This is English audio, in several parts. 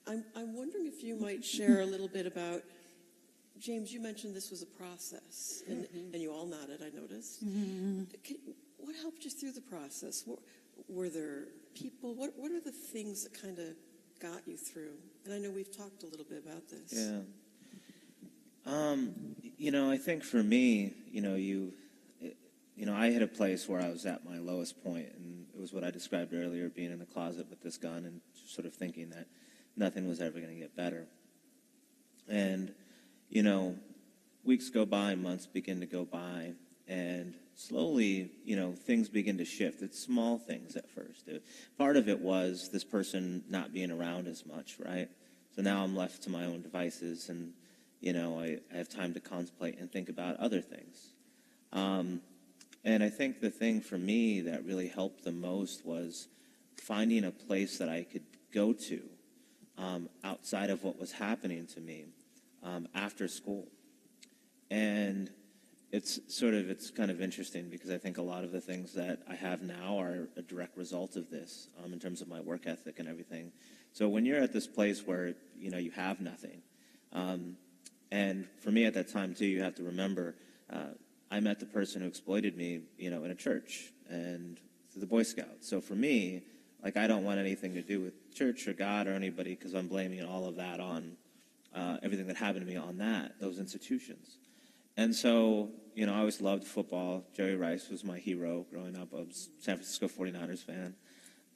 I'm wondering if you might share a little bit about, James, you mentioned this was a process, and you all nodded, I noticed. What helped you through the process? Were there people? What are the things that kind of got you through? And I know we've talked a little bit about this. Yeah. I think for me, I hit a place where I was at my lowest point, and it was what I described earlier, being in the closet with this gun and sort of thinking that nothing was ever going to get better. And, weeks go by, months begin to go by, and slowly, things begin to shift. It's small things at first. Part of it was this person not being around as much, right? So now I'm left to my own devices, and, I have time to contemplate and think about other things. And I think the thing for me that really helped the most was finding a place that I could go to outside of what was happening to me after school. And it's kind of interesting because I think a lot of the things that I have now are a direct result of this in terms of my work ethic and everything. So when you're at this place where, you have nothing, and for me at that time too, you have to remember, I met the person who exploited me, in a church and through the Boy Scouts. So for me, I don't want anything to do with church or God or anybody because I'm blaming all of that on everything that happened to me on those institutions. And so, I always loved football. Jerry Rice was my hero growing up. I was a San Francisco 49ers fan.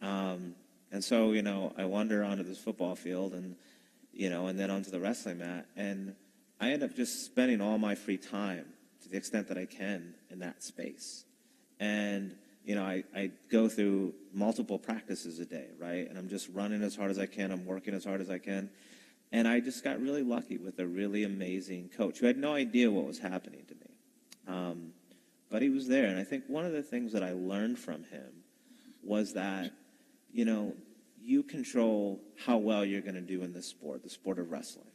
And so, I wander onto this football field and then onto the wrestling mat. And I end up just spending all my free time to the extent that I can in that space. And, I go through multiple practices a day, right? And I'm just running as hard as I can. I'm working as hard as I can. And I just got really lucky with a really amazing coach who had no idea what was happening to me. But he was there. And I think one of the things that I learned from him was that, you control how well you're going to do in this sport, the sport of wrestling,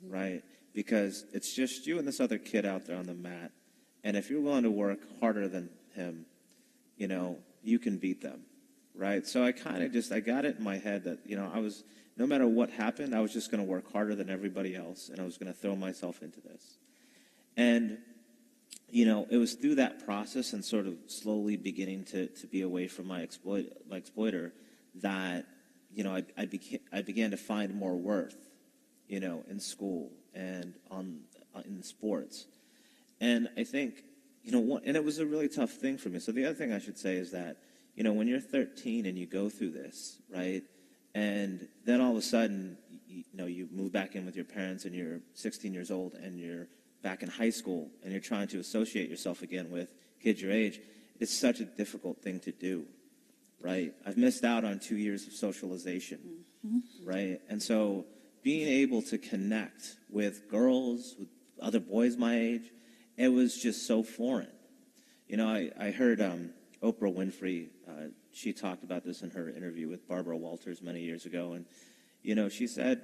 right? Because it's just you and this other kid out there on the mat. And if you're willing to work harder than him, you can beat them, right? So I got it in my head that, no matter what happened, I was just going to work harder than everybody else, and I was going to throw myself into this. And, it was through that process and sort of slowly beginning to be away from my exploiter that, I began to find more worth, in school and in sports. And I think, and it was a really tough thing for me. So the other thing I should say is that, when you're 13 and you go through this, right, and then all of a sudden, you move back in with your parents and you're 16 years old and you're back in high school and you're trying to associate yourself again with kids your age, it's such a difficult thing to do, right? I've missed out on 2 years of socialization, right? And so being able to connect with girls, with other boys my age, it was just so foreign. I heard Oprah Winfrey, she talked about this in her interview with Barbara Walters many years ago. And, she said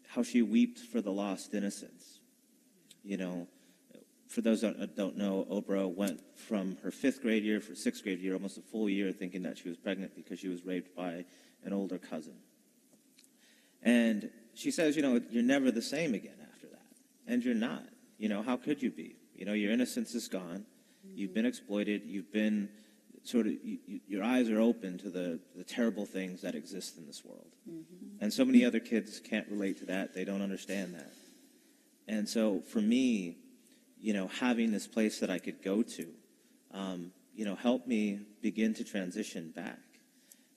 how she wept for the lost innocence. For those that don't know, Oprah went from her 5th grade year, for 6th grade year, almost a full year, thinking that she was pregnant because she was raped by an older cousin. And she says, you're never the same again after that. And you're not. How could you be? Your innocence is gone. You've been exploited. You've been your eyes are open to the terrible things that exist in this world. And so many other kids can't relate to that. They don't understand that. And so for me, having this place that I could go to, helped me begin to transition back.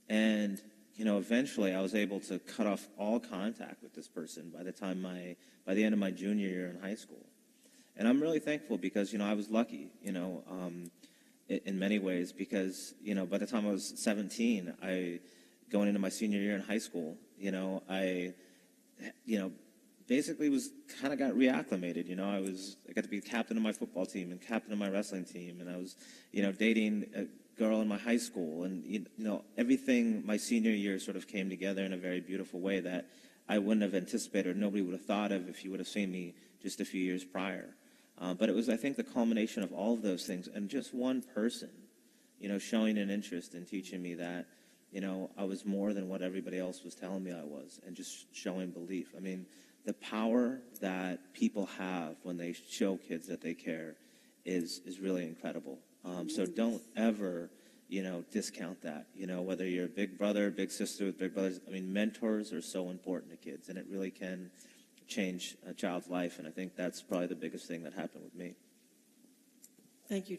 And, eventually I was able to cut off all contact with this person by the end of my junior year in high school. And I'm really thankful because, I was lucky, in many ways because, by the time I was 17, going into my senior year in high school, I basically got reacclimated. I got to be captain of my football team and captain of my wrestling team. And I was, dating a girl in my high school. And, everything my senior year sort of came together in a very beautiful way that I wouldn't have anticipated or nobody would have thought of if you would have seen me just a few years prior. But it was, I think, the culmination of all of those things and just one person, showing an interest in teaching me that, I was more than what everybody else was telling me I was, and just showing belief. I mean, the power that people have when they show kids that they care is really incredible. So don't ever, discount that. Whether you're a big brother, big sister with big brothers, I mean, mentors are so important to kids, and it really can change a child's life. And I think that's probably the biggest thing that happened with me. Thank you.